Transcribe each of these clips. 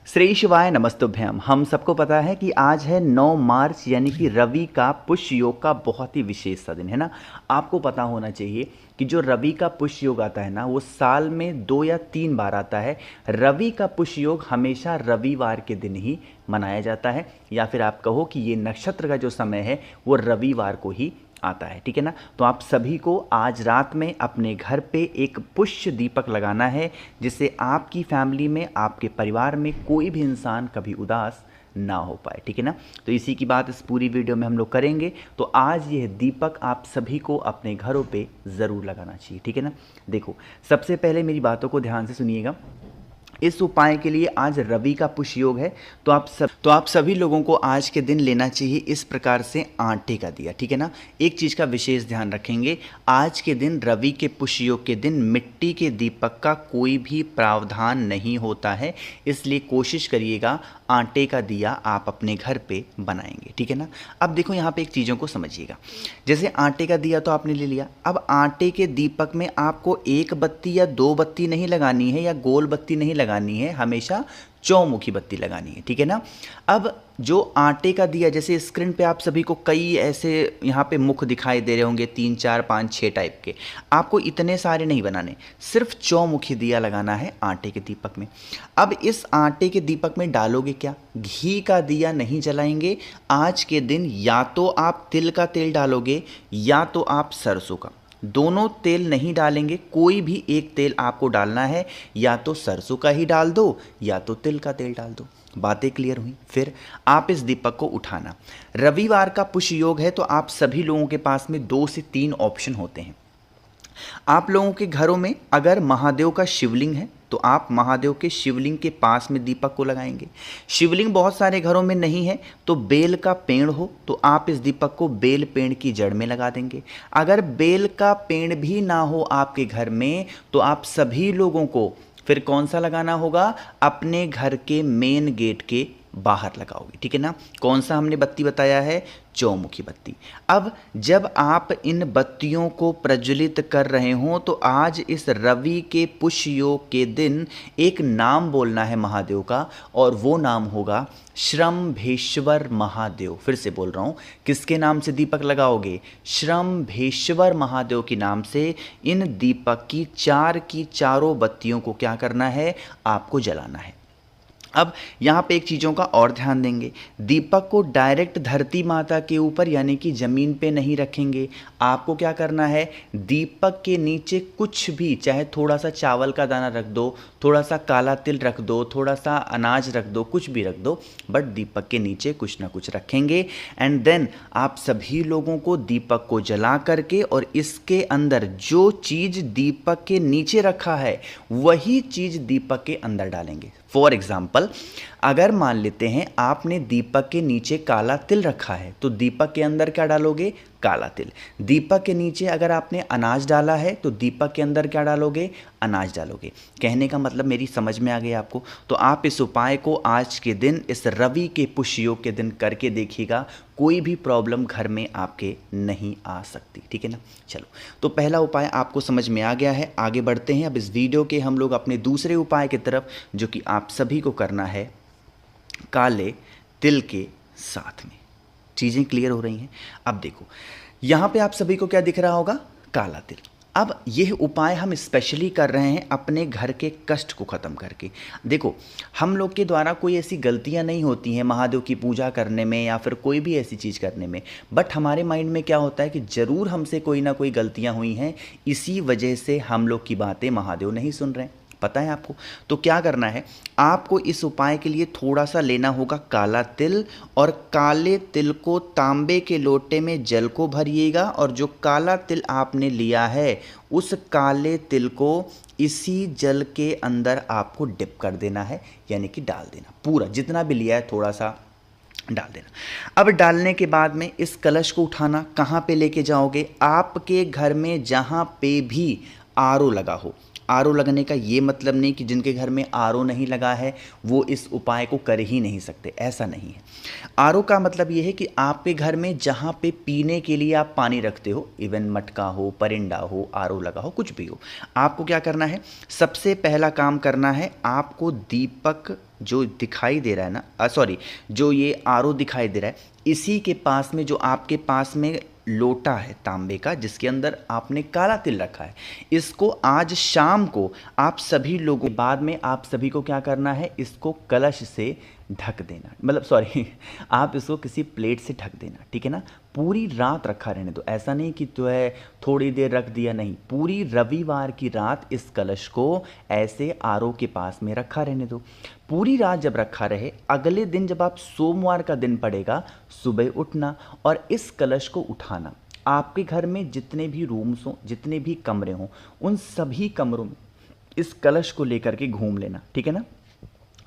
श्री शिवाय नमस्तुभ्यम। हम सबको पता है कि आज है 9 मार्च यानी कि रवि का पुष्य योग का बहुत ही विशेष सा दिन है ना। आपको पता होना चाहिए कि जो रवि का पुष्य योग आता है ना वो साल में 2 या 3 बार आता है। रवि का पुष्य योग हमेशा रविवार के दिन ही मनाया जाता है, या फिर आप कहो कि ये नक्षत्र का जो समय है वो रविवार को ही आता है, ठीक है ना। तो आप सभी को आज रात में अपने घर पे एक पुष्य दीपक लगाना है, जिससे आपकी फैमिली में, आपके परिवार में कोई भी इंसान कभी उदास ना हो पाए, ठीक है ना। तो इसी की बात इस पूरी वीडियो में हम लोग करेंगे। तो आज यह दीपक आप सभी को अपने घरों पे ज़रूर लगाना चाहिए, ठीक है ना। देखो, सबसे पहले मेरी बातों को ध्यान से सुनिएगा। इस उपाय के लिए आज रवि का पुष्य योग है, तो आप सभी लोगों को आज के दिन लेना चाहिए इस प्रकार से आटे का दिया, ठीक है ना। एक चीज़ का विशेष ध्यान रखेंगे, आज के दिन रवि के पुष्य योग के दिन मिट्टी के दीपक का कोई भी प्रावधान नहीं होता है, इसलिए कोशिश करिएगा आटे का दिया आप अपने घर पे बनाएंगे, ठीक है ना। अब देखो यहाँ पे एक चीज़ों को समझिएगा। जैसे आटे का दिया तो आपने ले लिया, अब आटे के दीपक में आपको एक बत्ती या 2 बत्ती नहीं लगानी है, या गोल बत्ती नहीं लगानी है, हमेशा चौमुखी बत्ती लगानी है, ठीक है ना। अब जो आटे का दिया, जैसे स्क्रीन पे आप सभी को कई ऐसे यहाँ पे मुख दिखाई दे रहे होंगे, 3 4 5 6 टाइप के। आपको इतने सारे नहीं बनाने, सिर्फ चौमुखी दिया लगाना है आटे के दीपक में। अब इस आटे के दीपक में डालोगे क्या? घी का दिया नहीं जलाएंगे आज के दिन। या तो आप तिल का तेल डालोगे या तो आप सरसों का, दोनों तेल नहीं डालेंगे, कोई भी एक तेल आपको डालना है। या तो सरसों का ही डाल दो या तो तिल का तेल डाल दो। बातें क्लियर हुई? फिर आप इस दीपक को उठाना। रविवार का पुष्य योग है, तो आप सभी लोगों के पास में 2 से 3 ऑप्शन होते हैं। आप लोगों के घरों में अगर महादेव का शिवलिंग है तो आप महादेव के शिवलिंग के पास में दीपक को लगाएंगे। शिवलिंग बहुत सारे घरों में नहीं है तो बेल का पेड़ हो तो आप इस दीपक को बेल पेड़ की जड़ में लगा देंगे। अगर बेल का पेड़ भी ना हो आपके घर में तो आप सभी लोगों को फिर कौन सा लगाना होगा? अपने घर के मेन गेट के बाहर लगाओगे, ठीक है ना। कौन सा हमने बत्ती बताया है? चौमुखी बत्ती। अब जब आप इन बत्तियों को प्रज्वलित कर रहे हो तो आज इस रवि के पुष्य योग के दिन एक नाम बोलना है महादेव का, और वो नाम होगा श्रम्भेश्वर महादेव। फिर से बोल रहा हूँ, किसके नाम से दीपक लगाओगे? श्रम्भेश्वर महादेव के नाम से इन दीपक की चारों बत्तियों को क्या करना है? आपको जलाना है। अब यहाँ पे एक चीज़ों का और ध्यान देंगे, दीपक को डायरेक्ट धरती माता के ऊपर यानी कि ज़मीन पे नहीं रखेंगे। आपको क्या करना है? दीपक के नीचे कुछ भी, चाहे थोड़ा सा चावल का दाना रख दो, थोड़ा सा काला तिल रख दो, थोड़ा सा अनाज रख दो, कुछ भी रख दो, बट दीपक के नीचे कुछ ना कुछ रखेंगे। एंड देन आप सभी लोगों को दीपक को जला करके और इसके अंदर जो चीज़ दीपक के नीचे रखा है वही चीज़ दीपक के अंदर डालेंगे। फॉर एग्जाम्पल, अगर मान लेते हैं आपने दीपक के नीचे काला तिल रखा है तो दीपक के अंदर क्या डालोगे? काला तिल। दीपक के नीचे अगर आपने अनाज डाला है तो दीपक के अंदर क्या डालोगे? अनाज डालोगे। कहने का मतलब मेरी समझ में आ गई आपको? तो आप इस उपाय को आज के दिन, इस रवि के पुष्य योग के दिन करके देखिएगा, कोई भी प्रॉब्लम घर में आपके नहीं आ सकती, ठीक है ना। चलो, तो पहला उपाय आपको समझ में आ गया है। आगे बढ़ते हैं अब इस वीडियो के हम लोग अपने दूसरे उपाय की तरफ, जो कि आप सभी को करना है काले तिल के साथ में। चीज़ें क्लियर हो रही हैं? अब देखो, यहाँ पे आप सभी को क्या दिख रहा होगा? काला तिल। अब यह उपाय हम स्पेशली कर रहे हैं अपने घर के कष्ट को ख़त्म करके। देखो, हम लोग के द्वारा कोई ऐसी गलतियां नहीं होती हैं महादेव की पूजा करने में या फिर कोई भी ऐसी चीज़ करने में, बट हमारे माइंड में क्या होता है कि ज़रूर हमसे कोई ना कोई गलतियां हुई हैं, इसी वजह से हम लोग की बातें महादेव नहीं सुन रहे हैं। पता है आपको? तो क्या करना है, आपको इस उपाय के लिए थोड़ा सा लेना होगा काला तिल, और काले तिल को तांबे के लोटे में जल को भरिएगा, और जो काला तिल आपने लिया है उस काले तिल को इसी जल के अंदर आपको डिप कर देना है, यानी कि डाल देना। पूरा जितना भी लिया है थोड़ा सा डाल देना। अब डालने के बाद में इस कलश को उठाना, कहाँ पे लेके जाओगे? आपके घर में जहाँ पे भी आरओ लगा हो। आरओ लगने का ये मतलब नहीं कि जिनके घर में आरओ नहीं लगा है वो इस उपाय को कर ही नहीं सकते, ऐसा नहीं है। आरओ का मतलब ये है कि आपके घर में जहाँ पे पीने के लिए आप पानी रखते हो, इवन मटका हो, परिंदा हो, आरओ लगा हो, कुछ भी हो, आपको क्या करना है? सबसे पहला काम करना है, आपको दीपक जो दिखाई दे रहा है ना, सॉरी, जो ये आरओ दिखाई दे रहा है, इसी के पास में जो आपके पास में लोटा है तांबे का, जिसके अंदर आपने काला तिल रखा है, इसको आज शाम को आप सभी लोगों, बाद में आप सभी को क्या करना है, इसको कलश से ढक देना, मतलब सॉरी आप इसको किसी प्लेट से ढक देना, ठीक है ना। पूरी रात रखा रहने दो, ऐसा नहीं कि जो है थोड़ी देर रख दिया, नहीं, पूरी रविवार की रात इस कलश को ऐसे आरओ के पास में रखा रहने दो। पूरी रात जब रखा रहे, अगले दिन जब आप सोमवार का दिन पड़ेगा, सुबह उठना और इस कलश को उठाना। आपके घर में जितने भी रूम्स हों, जितने भी कमरे हों, उन सभी कमरों में इस कलश को लेकर के घूम लेना, ठीक है ना।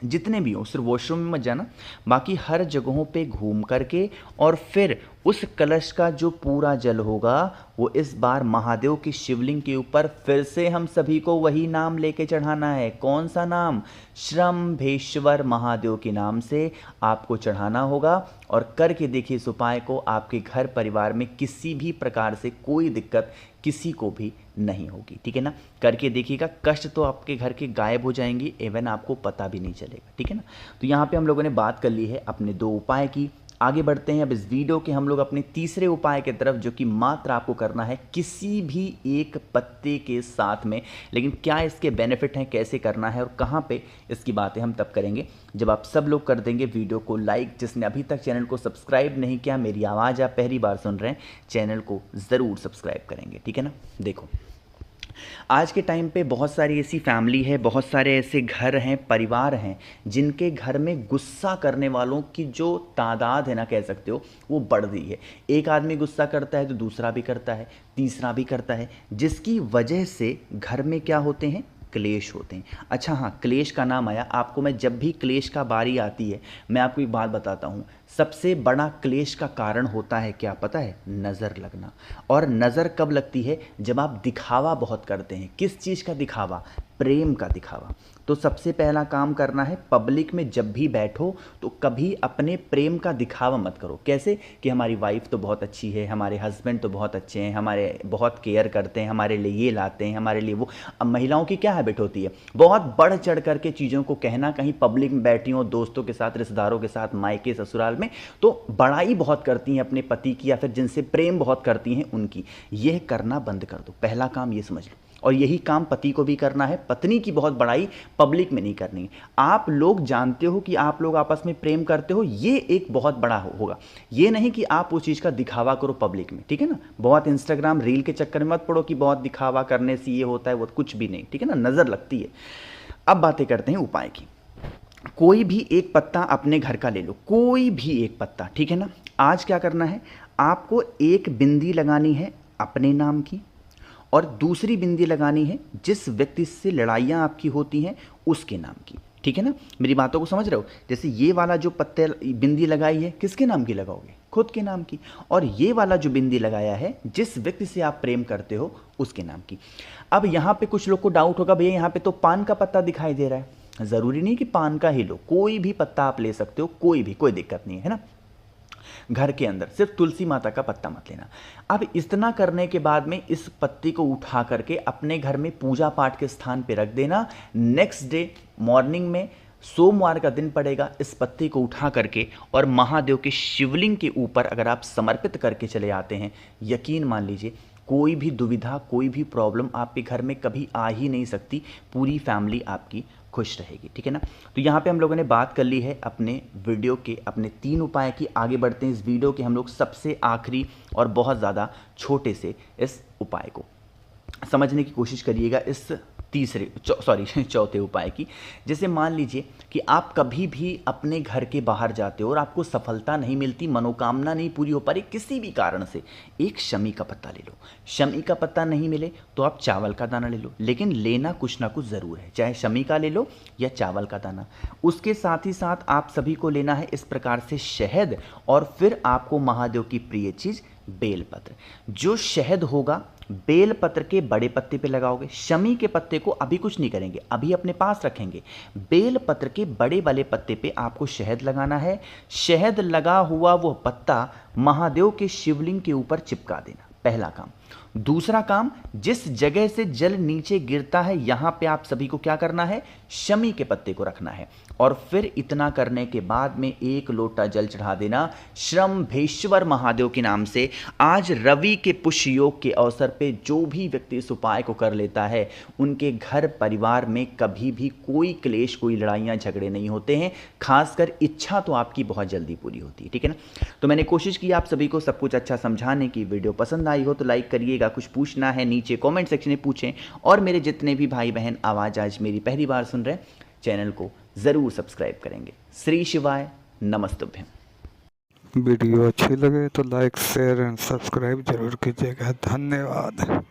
जितने भी हो, सिर्फ वॉशरूम में मत जाना, बाकी हर जगहों पे घूम करके, और फिर उस कलश का जो पूरा जल होगा वो इस बार महादेव की शिवलिंग के ऊपर फिर से हम सभी को वही नाम लेके चढ़ाना है। कौन सा नाम? श्रम्भेश्वर महादेव के नाम से आपको चढ़ाना होगा। और करके देखिए इस उपाय को, आपके घर परिवार में किसी भी प्रकार से कोई दिक्कत किसी को भी नहीं होगी, ठीक है ना। करके देखिएगा, कष्ट तो आपके घर के गायब हो जाएंगे, एवं आपको पता भी नहीं चलेगा, ठीक है ना। तो यहाँ पे हम लोगों ने बात कर ली है अपने 2 उपाय की। आगे बढ़ते हैं अब इस वीडियो के हम लोग अपने तीसरे उपाय की तरफ, जो कि मात्र आपको करना है किसी भी एक पत्ते के साथ में। लेकिन क्या इसके बेनिफिट हैं, कैसे करना है और कहाँ पे, इसकी बातें हम तब करेंगे जब आप सब लोग कर देंगे वीडियो को लाइक। जिसने अभी तक चैनल को सब्सक्राइब नहीं किया, मेरी आवाज़ आप पहली बार सुन रहे हैं, चैनल को ज़रूर सब्सक्राइब करेंगे, ठीक है ना। देखो, आज के टाइम पे बहुत सारी ऐसी फैमिली है, बहुत सारे ऐसे घर हैं, परिवार हैं, जिनके घर में गुस्सा करने वालों की जो तादाद है ना, कह सकते हो, वो बढ़ रही है। एक आदमी गुस्सा करता है तो दूसरा भी करता है, तीसरा भी करता है, जिसकी वजह से घर में क्या होते हैं, क्लेश होते हैं। अच्छा हाँ, क्लेश का नाम आया, आपको मैं जब भी क्लेश का बारी आती है, मैं आपको एक बात बताता हूँ। सबसे बड़ा क्लेश का कारण होता है क्या पता है? नज़र लगना। और नज़र कब लगती है? जब आप दिखावा बहुत करते हैं। किस चीज़ का दिखावा? प्रेम का दिखावा। तो सबसे पहला काम करना है, पब्लिक में जब भी बैठो तो कभी अपने प्रेम का दिखावा मत करो। कैसे? कि हमारी वाइफ तो बहुत अच्छी है, हमारे हस्बैंड तो बहुत अच्छे हैं, हमारे बहुत केयर करते हैं, हमारे लिए ये लाते हैं, हमारे लिए वो। अब महिलाओं की क्या हैबिट होती है? बहुत बढ़ चढ़ करके चीज़ों को कहना, कहीं पब्लिक में बैठी हो, दोस्तों के साथ, रिश्तेदारों के साथ, मायके ससुराल में, तो बड़ाई बहुत करती हैं अपने पति की, या फिर जिनसे प्रेम बहुत करती हैं उनकी। यह करना बंद कर दो, पहला काम ये समझ लो। और यही काम पति को भी करना है, पत्नी की बहुत बड़ाई पब्लिक में नहीं करनी है। आप लोग जानते हो कि आप लोग आपस में प्रेम करते हो, ये एक बहुत बड़ा होगा। ये नहीं कि आप उस चीज़ का दिखावा करो पब्लिक में, ठीक है ना। बहुत इंस्टाग्राम रील के चक्कर में मत पड़ो कि बहुत दिखावा करने से ये होता है, वो कुछ भी नहीं, ठीक है ना, नज़र लगती है। अब बातें करते हैं उपाय की। कोई भी एक पत्ता अपने घर का ले लो, कोई भी एक पत्ता, ठीक है ना। आज क्या करना है, आपको एक बिंदी लगानी है अपने नाम की, और दूसरी बिंदी लगानी है जिस व्यक्ति से लड़ाइयाँ आपकी होती हैं उसके नाम की, ठीक है ना। मेरी बातों को समझ रहे हो? जैसे ये वाला जो पत्ते बिंदी लगाई है, किसके नाम की लगाओगे? खुद के नाम की। और ये वाला जो बिंदी लगाया है, जिस व्यक्ति से आप प्रेम करते हो उसके नाम की। अब यहाँ पे कुछ लोग को डाउट होगा, भैया यहाँ पे तो पान का पत्ता दिखाई दे रहा है। ज़रूरी नहीं कि पान का ही लो, कोई भी पत्ता आप ले सकते हो, कोई भी, कोई दिक्कत नहीं है ना। घर के अंदर सिर्फ तुलसी माता का पत्ता मत लेना। अब इतना करने के बाद में इस पत्ती को उठा करके अपने घर में पूजा पाठ के स्थान पे रख देना। नेक्स्ट डे मॉर्निंग में, सोमवार का दिन पड़ेगा, इस पत्ती को उठा करके और महादेव के शिवलिंग के ऊपर अगर आप समर्पित करके चले आते हैं, यकीन मान लीजिए कोई भी दुविधा, कोई भी प्रॉब्लम आपके घर में कभी आ ही नहीं सकती। पूरी फैमिली आपकी खुश रहेगी, ठीक है ना। तो यहाँ पे हम लोगों ने बात कर ली है अपने वीडियो के अपने 3 उपाय की। आगे बढ़ते हैं इस वीडियो के हम लोग सबसे आखिरी और बहुत ज़्यादा छोटे से इस उपाय को समझने की कोशिश करिएगा, इस चौथे उपाय की। जैसे मान लीजिए कि आप कभी भी अपने घर के बाहर जाते हो और आपको सफलता नहीं मिलती, मनोकामना नहीं पूरी हो पा रही किसी भी कारण से, एक शमी का पत्ता ले लो। शमी का पत्ता नहीं मिले तो आप चावल का दाना ले लो, लेकिन लेना कुछ ना कुछ ज़रूर है, चाहे शमी का ले लो या चावल का दाना। उसके साथ ही साथ आप सभी को लेना है इस प्रकार से शहद, और फिर आपको महादेव की प्रिय चीज़ बेलपत्र। जो शहद होगा बेलपत्र के बड़े पत्ते पे लगाओगे, शमी के पत्ते को अभी कुछ नहीं करेंगे, अभी अपने पास रखेंगे। बेलपत्र के बड़े वाले पत्ते पे आपको शहद लगाना है। शहद लगा हुआ वो पत्ता महादेव के शिवलिंग के ऊपर चिपका देना, पहला काम। दूसरा काम, जिस जगह से जल नीचे गिरता है यहां पे आप सभी को क्या करना है, शमी के पत्ते को रखना है। और फिर इतना करने के बाद में 1 लोटा जल चढ़ा देना श्रम्भेश्वर महादेव के नाम से। आज रवि के पुष्य योग के अवसर पे जो भी व्यक्ति इस उपाय को कर लेता है, उनके घर परिवार में कभी भी कोई क्लेश, कोई लड़ाइयाँ झगड़े नहीं होते हैं। खासकर इच्छा तो आपकी बहुत जल्दी पूरी होती है, ठीक है ना। तो मैंने कोशिश की आप सभी को सब कुछ अच्छा समझाने की। वीडियो पसंद आई हो तो लाइक करिएगा, कुछ पूछना है नीचे कमेंट सेक्शन में पूछें, और मेरे जितने भी भाई बहन आवाज़ आज मेरी पहली बार सुन रहे चैनल को ज़रूर सब्सक्राइब करेंगे। श्री शिवाय, नमस्तुभ्यं। वीडियो अच्छी लगे तो लाइक शेयर एंड सब्सक्राइब जरूर कीजिएगा। धन्यवाद।